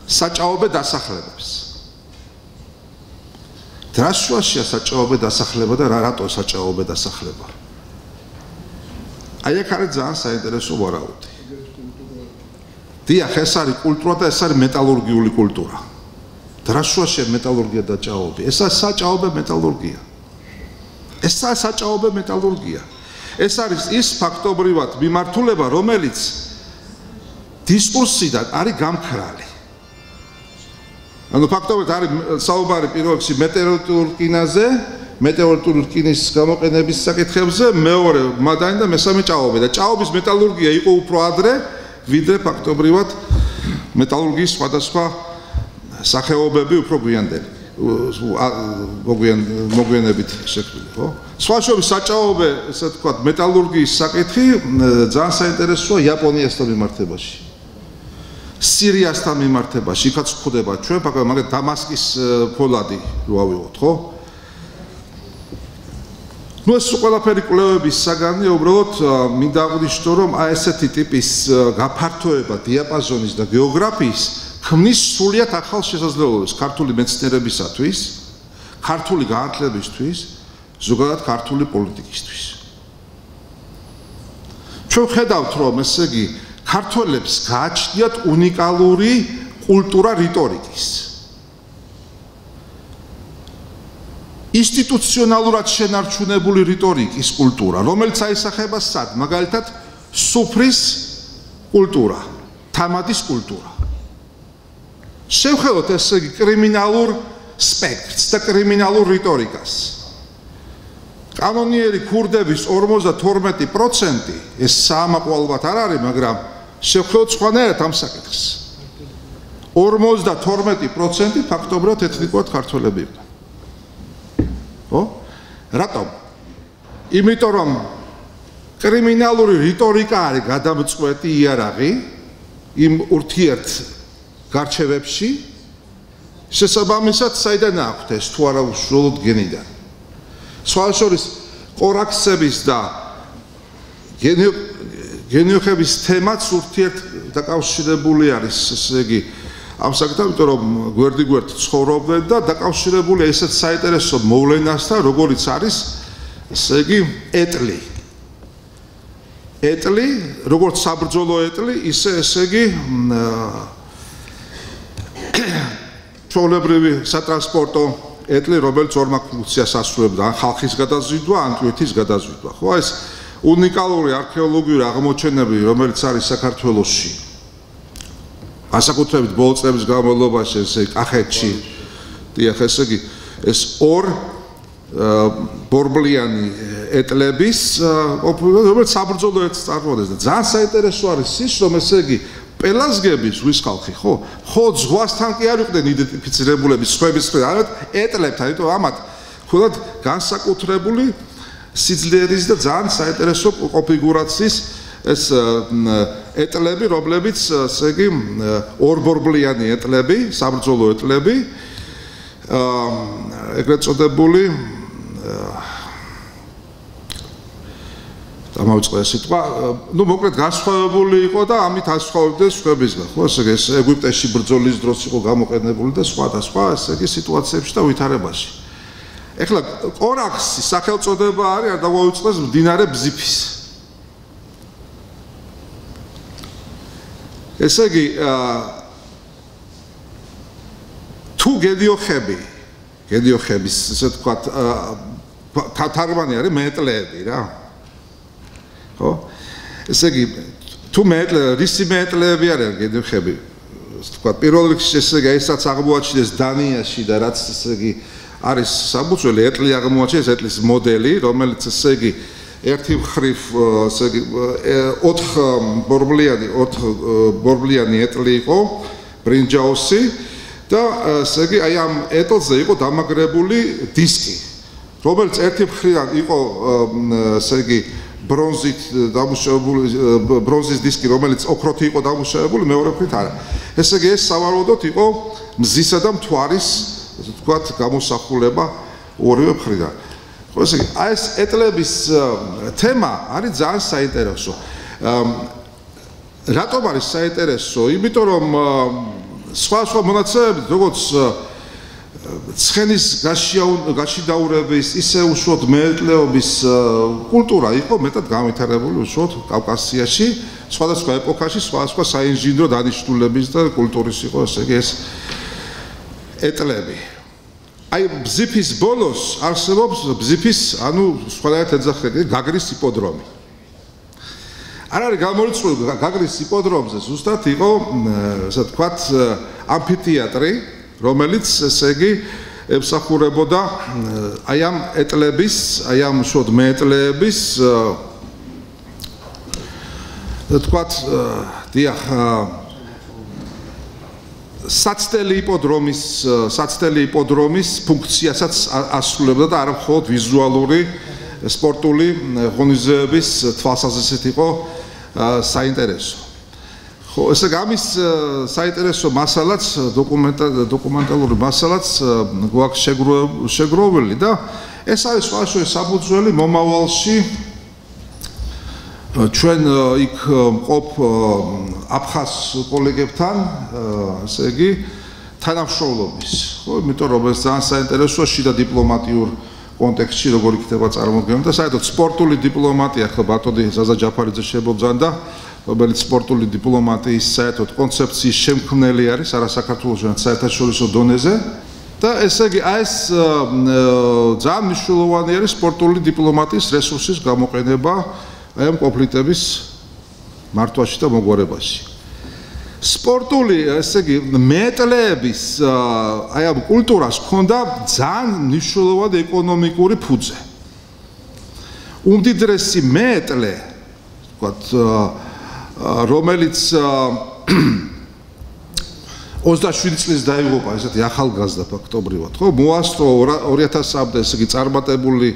საჭაობე დასახლებებს. დრას შუაშია საჭაობე დასახლება და რატო საჭაობე დასახლება? აი აქ არის ძალიან საინტერესო ვარაუდი. დიახ, ეს არის კულტურა და ეს არის მეტალურგიული კულტურა. დრას შუაშია მეტალურგია და ჭაობი. ეს არის საჭაობე მეტალურგია. ეს არის საჭაობე მეტალურგია. ეს არის ის ფაქტობრივად მიმართულება, რომელიც დისკურსიდან არის გამქრალი. ანუ ფაქტობრივად არის საუბარი პირველ რიგში მეტეორიტულ რკინაზე, მეტეორიტულ რკინის გამოყენების საკითხებზე, მეორე მადანი და მესამე ჭაობი და ჭაობის მეტალურგია იყო უფრო ადრე, ვიდრე ფაქტობრივად მეტალურგიის სხვადასხვა სახეობები უფრო გვიანდელი, მოგვიანებით შექმნილი, ხო? სხვა შორის საჭაობე, ესე ვთქვათ, მეტალურგიის საკითხი ძალიან საინტერესოა იაპონიასთან მიმართებაში. სირიასთან მიმართებაში, იქაც გვხვდება ჩვენ, მაგრამ დამასკის ფოლადი რო ავიღოთ, ხო? ნუ ეს ყველაფერი კვლევების საგანია, უბრალოდ მინდა აღვნიშნო, რომ აი ესეთი ტიპის გაფართოება დიაპაზონის და გეოგრაფიის ქმნის სრულიად ახალ შესაძლებლობებს ქართული მეცნიერებისათვის, ქართული განათლებისთვის, ზოგადად ქართული პოლიტიკისთვის. ჩვენ ვხედავთ, რომ ესე იგი ქართველებს გააჩნიათ უნიკალური კულტურა რიტორიკის. ინსტიტუციონალურად შენარჩუნებული რიტორიკის კულტურა, რომელიც აისახება სად? მაგალითად, სუფრის კულტურა, თამადის კულტურა. შევხედოთ ესე იგი კრიმინალურ სპექტრს და კრიმინალურ რიტორიკას. კანონიერი ქურდების 52% ეს საამაყო ალბათ არ არის, მაგრამ შევხედოთ სხვანაირად ამ საკითხს. 52% ფაქტობრივად ეთნიკურად ქართველები იყვნენ. ხო? რატომ? იმიტომ რომ კრიმინალური რიტორიკა არის გადამწყვეტი იარაღი იმ ურთიერთ გარჩევებში, შესაბამისად საიდან აქვთ ეს თუ არა უშუალოდ გენიდან. სხვა შორის ყორაქსების და გენიოხების თემაც ურთიერთ დაკავშირებული არის, ესე იგი ამ საკითხთან, იმიტომ რომ გვერდიგვერდ ცხოვრობდნენ და დაკავშირებულია ესეთ საინტერესო მოვლენასთან, როგორიც არის, ესე იგი, ეტლი. ეტლი, როგორც საბრძოლო ეტლი, ისე ესე იგი ჩვეულებრივი სატრანსპორტო ეტლი, რომელიც ორ ფუნქციას ასრულებდა, ან ხალხის გადაზიდვა, ან ტვირთის გადაზიდვა. ხო, ეს უნიკალური არქეოლოგიური აღმოჩენები, რომელიც არის საქართველოში. განსაკუთრებით ბოლო წლების განმავლობაში, ესე კახეთში, დიახ, ესე იგი, ეს ორ ბორბლიანი ეტლების, რომელიც საბრძოლო ეტლს წარმოადგენს და ძალიან საინტერესო არის ის, რომ ესე იგი პელაზგების ზღვის ხალხი, ხო? ხოდ ზღვასთან კი არ იყვნენ იდენტიფიცირებულები სხვების მხრიდან, არამედ ეტლებთან, იმიტომ ამათ ხულად განსაკუთრებული სიძლიერის და ძალიან საინტერესო კონფიგურაციის ეს ეტლები, რომლებიც ესე იგი ორბორბლიანი ეტლები, საბრძოლო ეტლები, ეგრეთ წოდებული ამავწყდა სიტყვა, ну, მოკლედ განსხვავებული იყო და ამით ასხვავებდეს სხვებისგან, ხო, ესე იგი, ეგვიპტეში ბრძოლის დროს იყო გამოყენებული და სხვა, ესე იგი სიტუაციებში და ვითარებაში. ეხლა ყორაქსის სახელწოდება არის, არ დაგვაუწყდეს მდინარე ბზიფის. ესე იგი, თუ გედიოხების, ესე ვთქვათ, თარგმანი არის მეტლეები რა. ხო? ესე იგი, თუ რისი მეტლეები არიან გედიოხები, ვთქვათ, პირველ რიგში ესე იგი, ესაც აღმოაჩინეს დანიაში და რაც ესე იგი არის საფუძველი ეტლი აღმოაჩენს ეტლის მოდელი, რომელიც ესე იგი ერთი მხრივ ესე იგი 4 ბორბლიანი ეტლი იყო, ბრინჯაოსი და ესე იგი აი ამ ეტლზე იყო დამაგრებული დისკი, რომელიც ერთი მხრიდან იყო ესე იგი ბრონზით დამუშავებული ბრონზის დისკი, რომელიც ოქროთი იყო დამუშავებული, მეორე მხრით არა. ესე იგი ეს სავარაუდოდ იყო მზისა და მთვარის, ასე ვთქვათ, გამოსახულება ორივე მხრიდან. ხო, ესე იგი აი ეს ეტლების თემა არის ძალიან საინტერესო. რატომ არის საინტერესო? იმიტომ რომ სხვა მონაცემებით, როგორც ცხენის გაშიდაურების, ისე უშუალოდ მეეტლეობის კულტურა იყო მეტად განვითარებული უშუალოდ კავკასიაში, სხვადასხვა ეპოქაში, სხვადასხვა საინჟინრო დანიშნულების და კულტურის იყო, ესე იგი ეს ეტლები. აი ბზიფის ბოლოს არსებობს ბზიფის, ანუ სხვადასხვა ეძახები, გაგრის იპოდრომი. არ არის გამორიცხული გაგრის იპოდრომზე ზუსტად იყო, ასე ვთქვათ, ამფითეატრი, რომელიც ესე იგი ემსახურებოდა აი ამ ეტლების, აი ამ უშუალოდ მეეტლეების ვთქვათ, დიახ, საცდელი იპოდრომის ფუნქციასაც ასრულებდა და არა მხოლოდ ვიზუალური სპორტული ღონისძიებების თვალსაზრისით იყო საინტერესო. ხო, ესე გამის საინტერესო მასალაც, დოკუმენტალური მასალაც გვაქვს შეგროვილი და ეს არის სხვადასხვა საფუძველი მომავალში ჩვენ იქ მყოფ აფხაზ კოლეგებთან, ესე იგი, თანამშრომლობის, ხო, იმიტომ რომ ეს ძალიან საინტერესოა შიდა დიპლომატიურ კონტექსტში როგორ იქნება წარმოქმნილი და საერთოდ სპორტული დიპლომატია ხო ბატონი ზაზა ჯაფარიძე შემოძანდა, რომელიც სპორტული დიპლომატიის საერთოდ კონცეფციის შემქმნელი არის არა საქართველოს, არამედ საერთაშორისო დონეზე და ესე იგი ეს ძალიან მნიშვნელოვანი არის სპორტული დიპლომატიის რესურსის გამოყენება აი ამ კონფლიქტების მართვაში და მოგვარებაში. სპორტული, ესე იგი, მეეტლეების აი ამ კულტურას ჰქონდა ძალიან მნიშვნელოვანი ეკონომიკური ფუძე. უმდიდრესი მეეტლე, ვთქვათ, რომელიც 27 წლის დაიღუპა, ესეთი ახალგაზრდა ფაქტობრივად, ხო, მოასწრო 2000-მდე, ესე იგი, წარმატებული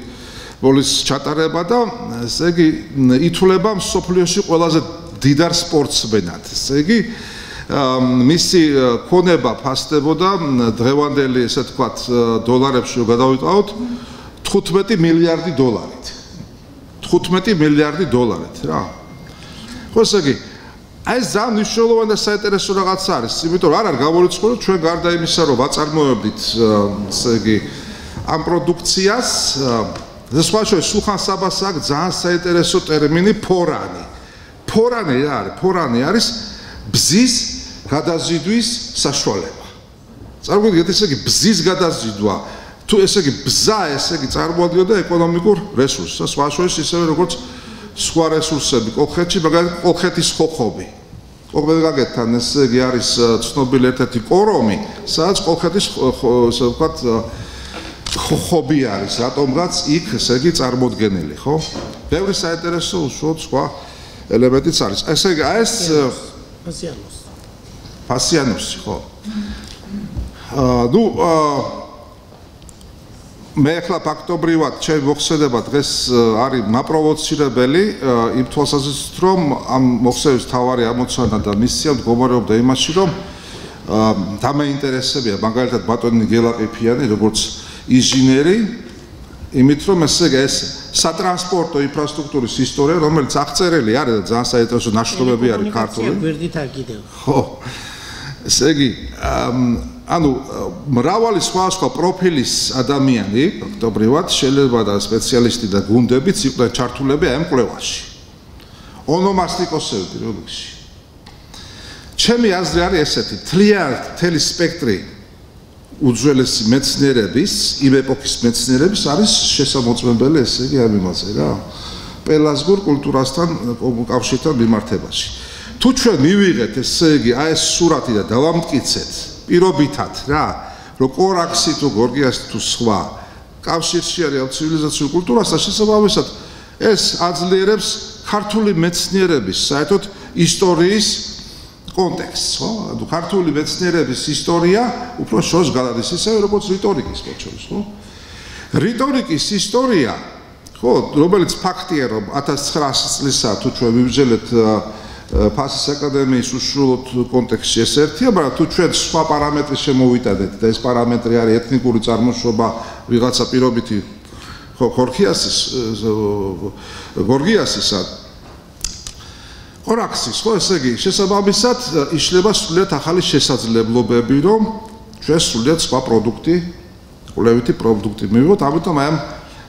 ბოლის ჩატარება და ესე იგი, ითვლება მსოფლიოში ყველაზე დიდარ სპორტსმენად. ესე იგი, მისი ქონება ფასდებოდა დღევანდელი, ესე ვთქვათ, დოლარებში რო გადავიტყავთ 15 მილიარდი დოლარით. 15 მილიარდი დოლარით რა. ხო, ესე იგი, აი ეს ძალიან მნიშვნელოვანი და საინტერესო რაღაც არის, იმიტომ რომ არ არის გამორიცხული ჩვენ გარდა იმისა, რომ ვაწარმოებდით, ესე იგი, ამ პროდუქციას, სხვადასხვა სულხან საბას აქვს ძალიან საინტერესო ტერმინი ფორანი. ფორანი რა არის? ფორანი არის ბზის გადაზიდვის საშუალება. წარმოიდგინეთ, ესე იგი, ბზის გადაზიდვა, თუ ესე იგი, ბზა, ესე იგი, წარმოადგენდა ეკონომიკურ რესურსს, სხვადასხვა ისევე როგორც სხვა რესურსები კოლხეთში, მაგალითად, კოლხეთის ხოხობი. კოლხეთთან ესე იგი არის ცნობილი ერთ-ერთი კორომი, სადაც კოლხეთის ესე ვთქვათ ხოხობი არის, რატომღაც იქ ესე იგი წარმოდგენილი, ხო? ბევრი საინტერესო უშუალოდ სხვა ელემენტიც არის. ესე იგი, ეს ფასიანოსი, ხო? მე ახლა ფაქტობრივად ჩემი მოხსენება დღეს არის მაპროვოცირებელი იმ თვალსაზრისით, რომ ამ მოხსევის თავარი ამოცანა და მისია მდგომარეობდა იმაში, რომ დამაინტერესებია მაგალითად ბატონი გელაყიფიანი, როგორც ინჟინერი, იმით რომ ესე ეს სატრანსპორტო ინფრასტრუქტურის ისტორია, რომელიც აღწერილი არის და ძალიან საინტერესო ნაშრომები არის ქართული. გვერდით აგიდევ. ხო. ესე იგი, ანუ მრავალი სხვადასხვა პროფილის ადამიანი, ფაქტობრივად, შეიძლება და სპეციალისტი და გუნდებიც იყვნენ ჩართულები ამ კვლევაში. ონომასტიკოსები პირველ რიგში. ჩემი აზრი არის ესეთი, მთელი სპექტრი უძველესი მეცნიერების, იმ ეპოქის მეცნიერების არის შესამოწმებელი, ესე იგი, ამ იმაზე რა. პელაზგურ კულტურასთან კავშირთან მიმართებაში. თუ ჩვენ მივიღეთ, ესე იგი, აი ეს სურათი და დავამტკიცეთ პირობითად რა, რომ კორაქსი თუ გორგიასი თუ სხვა კავშირში არის ამ ცივილიზაციურ კულტურასთან შესაბამისად ეს აძლიერებს ქართული მეცნიერების საერთოდ ისტორიის კონტექსტს, ხო? ანუ ქართული მეცნიერების ისტორია უფრო შორს გადადის ისევე როგორც რიტორიკის მოჩვენს, ხო? რიტორიკის ისტორია, ხო, რომელიც ფაქტია, რომ 1900 წლისა თუ ჩვენ ვივძელეთ ფასის აკადემიის უშუალოდ კონტექსტში ეს ერთია, მაგრამ თუ ჩვენ სხვა პარამეტრი შემოვიტანეთ და ეს პარამეტრი არის ეთნიკური წარმოშობა, ვიღაცა პირობითი გორგიასისა კორაქსის, ხო, ესე იგი, შესაბამისად იშლება სრულიად ახალი შესაძლებლობები, რომ ჩვენ სრულიად სხვა პროდუქტი, კვლევითი პროდუქტი მივიღოთ, ამიტომ აი ამ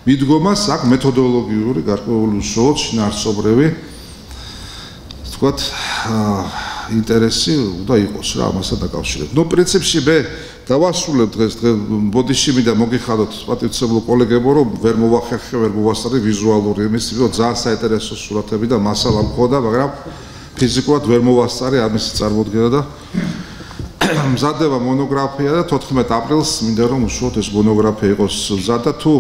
მიდგომას აქვს მეთოდოლოგიური გარკვეული უშუალოდ შინაარსობრივი თქვათ ინტერესი უნდა იყოს რა ამასთან დაკავშირებით. ნუ პრინციპში მე დავასრულებ დღეს ბოდიში მინდა მოგიხადოთ პატივცემულო კოლეგებო, რომ ვერ მოვახერხე, ვერ მოვასწრე ვიზუალური იმის, რომ ძალიან საინტერესო სურათები და მასალა მქონდა, მაგრამ ფიზიკურად ვერ მოვასწრე ამის წარმოდგენა და მზადდება მონოგრაფია და 14 აპრილს მინდა რომ უშუალოდ ეს მონოგრაფია იყოს მზადა თუ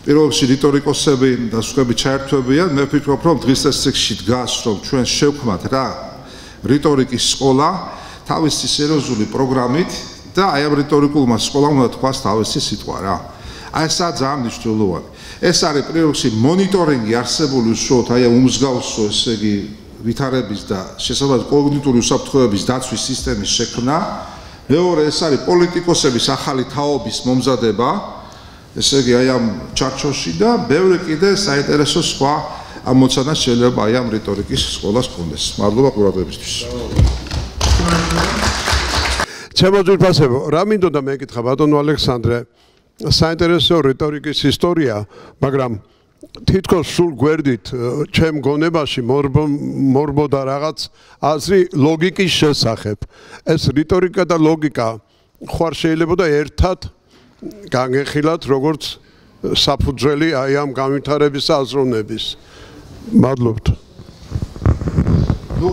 პირველ რიგში რიტორიკოსები და სხვები ჩაერთვებიან, მე ვფიქრობ, რომ დღის ეს ციკლში დგას, რომ ჩვენ შევქმნათ რა რიტორიკის სკოლა თავისი სერიოზული პროგრამით და აი ამ რიტორიკულმა სკოლამ უნდა თქვას თავისი სიტყვა რა. აი ესა ძალიან მნიშვნელოვანი. ეს არის პირველ რიგში მონიტორინგი არსებული უშუალოდ აი ამ უმსგავსო, ესე იგი, ვითარების და შესაბამისად კოგნიტური უსაფრთხოების დაცვის სისტემის შექმნა. მეორე ეს არის პოლიტიკოსების ახალი თაობის მომზადება. ესე იგი აი ამ ჩარჩოში და ბევრი კიდე საინტერესო სხვა ამოცანა შეიძლება აი ამ რიტორიკის სკოლას გქონდეს. მადლობა ყურადღებისთვის. ჩემო ძვირფასებო, რა მინდოდა მეკითხა ბატონო ალექსანდრე, საინტერესო რიტორიკის ისტორია, მაგრამ თითქოს სულ გვერდით ჩემ გონებაში მორბოდა რაღაც აზრი ლოგიკის შესახებ. ეს რიტორიკა და ლოგიკა ხوار შეიძლება ერთად განგეხილათ როგორც საფუძველი აი ამ განვითარების აზროვნების. მადლობთ. ნუ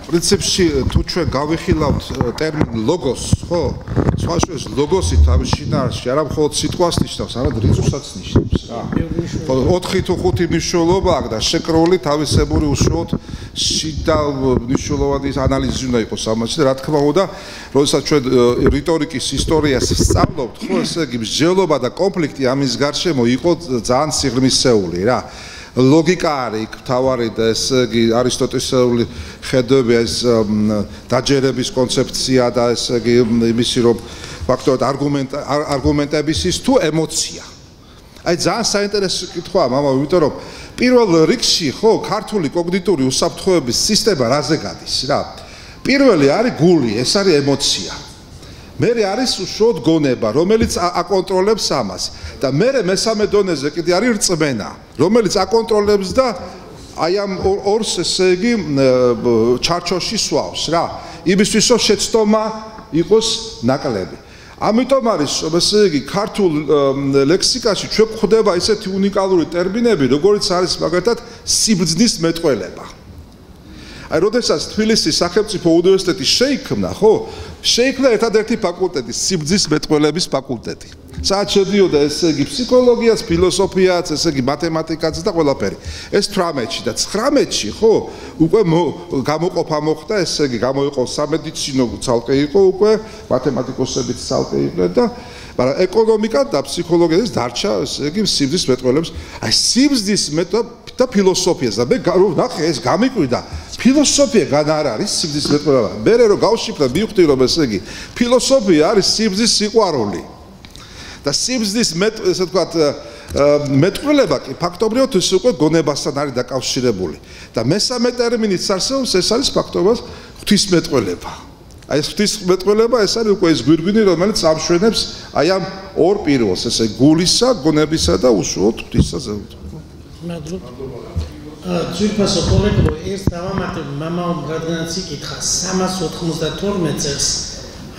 პრინციპში თუ ჩვენ გავიხილავთ ტერმინ ლოგოს, ხო? სხვაშორის ლოგოსი თავის შინაარსში არა მხოლოდ სიტყვას ნიშნავს, არამედ რიცხვსაც ნიშნავს რა. 4 თუ 5 მნიშვნელობა აქვს და შეკრული თავისებური უშუალოდ შიდა მნიშვნელოვანი ანალიზი უნდა იყოს ამაში და რა თქმა უნდა, როდესაც ჩვენ რიტორიკის ისტორიას ვსწავლობთ, ხო, ესე იგი მსჯელობა და კონფლიქტი ამის გარშემო იყო ძალიან სიღრმისეული რა. ლოგიკა არის თავარი და ესე იგი არისტოტელოსური ხედვები ეს დაჯერების კონცეფცია და ესე იგი იმისი რომ ფაქტორად არგუმენტების ის თუ ემოცია. აი ძალიან საინტერესო კითხვაა მამა, იმიტომ რომ პირველ რიგში ხო ქართული კოგნიტური უსაფრთხოების სისტემა რაზე გადის რა. პირველი არის გული, ეს არის ემოცია. მერე არის უშუალოდ გონება, რომელიც აკონტროლებს ამას და მერე მესამე დონეზე კიდე არის რწმენა, რომელიც აკონტროლებს და აი ამ ორს ესე იგი ჩარჩოში სვავს რა. იმისთვის რომ შეცდომა იყოს ნაკლები. ამიტომ არის ესე იგი ქართულ ლექსიკაში ჩვენ გვხვდება ესეთი უნიკალური ტერმინები, როგორიც არის მაგალითად სიბრძნის მეტყველება. აი, როდესაც თბილისის სახელმწიფო უნივერსიტეტი შეიქმნა, ხო? შეიქმნა ერთადერთი ფაკულტეტი, სიბრძნის მეტყველების ფაკულტეტი. სადაც შედიოდა ესე იგი ფსიქოლოგიაც, ფილოსოფიაც, ესე იგი მათემატიკაც და ყველაფერი. ეს 18-ში და 19-ში, ხო, უკვე გამოყოფა მოხდა, ესე იგი გამოიყო სამედიცინო ცალკე იყო უკვე, მათემატიკოსებიც ცალკე იყვნენ და მაგრამ ეკონომიკა და ფსიქოლოგია ეს დარჩა, ესე იგი სიბრძნის მეტყველების. აი, სიბრძნის და ფილოსოფიას და მე ნახე ეს გამიკვირდა. ფილოსოფია გან არ არის სიბრძნის მეტყველება. მე რო გავშიფრე, მივხვდი რომ ესე იგი ფილოსოფია არის სიბრძნის სიყვარული. და სიბრძნის ესე ვთქვათ მეტყველება კი ფაქტობრივად ის უკვე გონებასთან არის დაკავშირებული. და მესამე ტერმინიც არსებობს, ეს არის ფაქტობრივად ღვთისმეტყველება. აი ეს ღვთისმეტყველება ეს არის უკვე ის გვირგვინი, რომელიც ამშვენებს აი ამ ორ პირობას, ესე გულისა, გონებისა და უშუალოდ ღვთისა ზევით. მადლობა. ძვირფასო კოლეგო, ეს დავამატებ მამამ რადგანაც იკითხა 392 წელს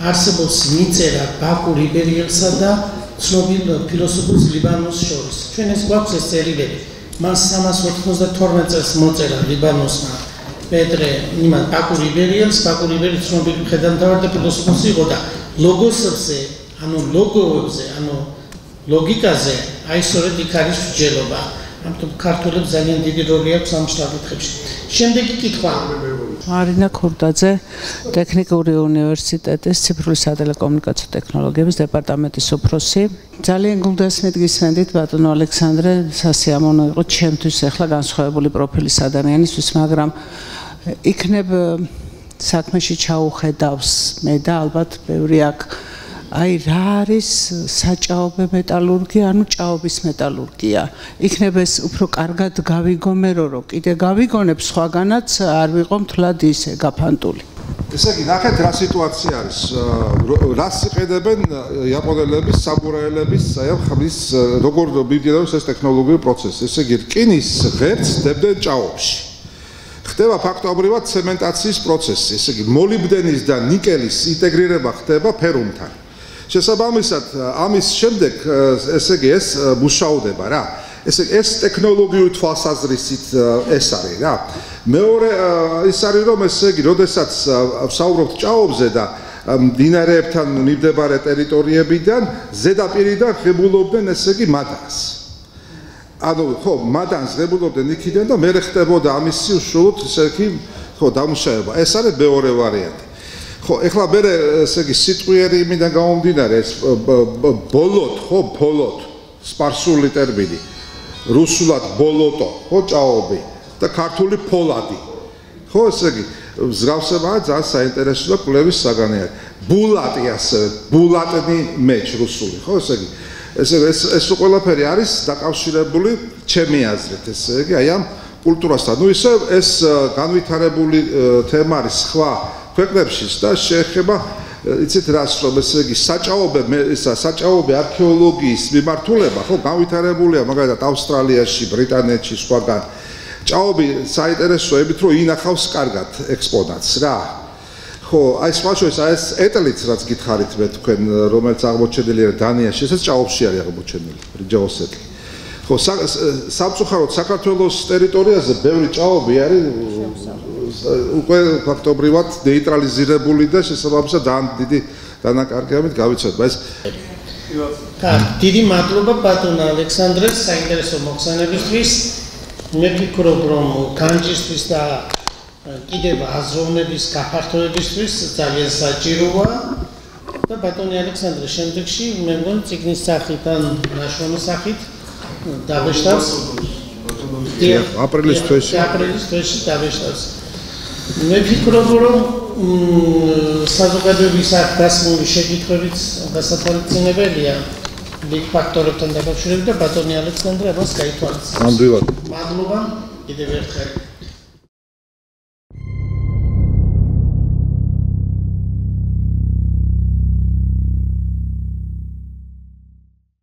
არსებობს მიწერა ბაკურ იბერიელსა და ცნობილ ფილოსოფოს ლიბანოს შორის. ჩვენ ეს გვაქვს ეს წერილები. მან 392 წელს მოწერა ლიბანოსმა პეტრე ბაკურ იბერიელს, ბაკურ იბერიელი ცნობილი მხედართმთავარი და ფილოსოფოსი იყო და ლოგოსებზე ანუ ლოგოებზე, ანუ ლოგიკაზე, აი სწორედ იქ არის მსჯელობა. ამიტომ ქართველებს ძალიან დიდი როლი აქვს ამ საკითხებში. შემდეგი კითხვა. მარინა ქურდაძე, ტექნიკური უნივერსიტეტის ციფრული სატელეკომუნიკაციო ტექნოლოგიების დეპარტამენტის უფროსი. ძალიან გულდასმით გისმენდით ბატონო ალექსანდრე, სასიამოვნო იყო ჩემთვის ახლა განსხვავებული პროფილის ადამიანისთვის, მაგრამ იქნებ საქმეში ჩაუხედავს მე და ალბათ ბევრი აქ აი რა არის საჭაობე მეტალურგია, ანუ ჭაობის მეტალურგია. იქნებ ეს უფრო კარგად გავიგომერო, რომ კიდე გავიგონებ სხვაგანაც არ ვიყო მთლად ისე გაფანტული. ესე იგი, ნახეთ რა სიტუაცია არის. რას იყენებენ იაპონელების, სამურაელების, აი ამ ხმის როგორ მიმდინარეობს ეს ტექნოლოგიური პროცესი. ესე იგი, რკინის ღერცს დებდნენ ჭაობში. ხდება ფაქტობრივად ცემენტაციის პროცესი. ესე იგი, მოლიბდენის და ნიკელის ინტეგრირება ხდება ფერუმთან. შესაბამისად, ამის შემდეგ, ესე იგი, ეს მუშადება რა. ეს ტექნოლოგიური თვალსაზრისით ეს არის რა. მეორე ის არის რომ ესე იგი, როდესაც ვსაუბრობთ ჭაობზე და მდინარეებთან მიმდებარე ტერიტორიებიდან, ზედაპირიდან ღებულობდნენ ესე იგი მადანს. ანუ ხო, მადანს ღებულობდნენ იქიდან და მე ხდებოდა ამისი უშუალოდ ესე იგი, ხო, დამუშავება. ეს არის მეორე ვარიანტი. ხო, ეხლა მე ესე იგი სიტყვიერი იმიდან გამომდინარე ეს ბოლოთ, ხო, ბოლოთ, სპარსული ტერმინი. რუსულად ბოლოტო, ხო, ჭაობი და ქართული ფოლადი. ხო, ესე იგი, მსგავსება ძალიან საინტერესო და კვლევის საგანი არის. ბულატი ასევე, ბულატნი მეჩ რუსული, ხო, ესე იგი. ეს ყველაფერი არის დაკავშირებული ჩემი აზრით, ესე იგი, აი ამ კულტურასთან. ნუ ისე ეს განვითარებული თემა არის სხვა ქვეყნებშიც და შეეხება იცით რას რომ ესე იგი საჭაობე არქეოლოგიის მიმართულება ხო განვითარებულია მაგალითად ავსტრალიაში, ბრიტანეთში, სხვაგან. ჭაობი საინტერესოა იმით რომ ინახავს კარგად ექსპონატს რა. ხო, აი სხვა შორის ეს ეტლიც რაც გითხარით მე თქვენ რომელიც აღმოჩენილია დანიაში, ესეც ჭაობში არის აღმოჩენილი, ბრინჯაოს ეტლი. ხო, სამწუხაროდ საქართველოს ტერიტორიაზე ბევრი ჭაობი არის უკვე ფაქტობრივად ნეიტრალიზირებული და შესაბამისად ძალიან დიდი დანაკარგებით გავიცემა ეს. დიდი მადლობა ბატონ ალექსანდრეს საინტერესო მოხსენებისთვის. მე ვფიქრობ რომ განჭისთვის და კიდევ აზროვნების გაფართოებისთვის ძალიან საჭიროა და ბატონი ალექსანდრე შემდეგში მე მგონი წიგნის სახით ან ნაშრომის სახით დავეშტავს. აპრილის თვეში დავეშტავს. მე ვფიქრობ რომ საზოგადოების აქ დასმული შეკითხვებიც გასათვალისწინებელია ლიგ ფაქტორებთან დაკავშირებით და ბატონი ალექსანდრე ამას გაითვალისწინებს. ნამდვილად. მადლობა კიდევ ერთხელ.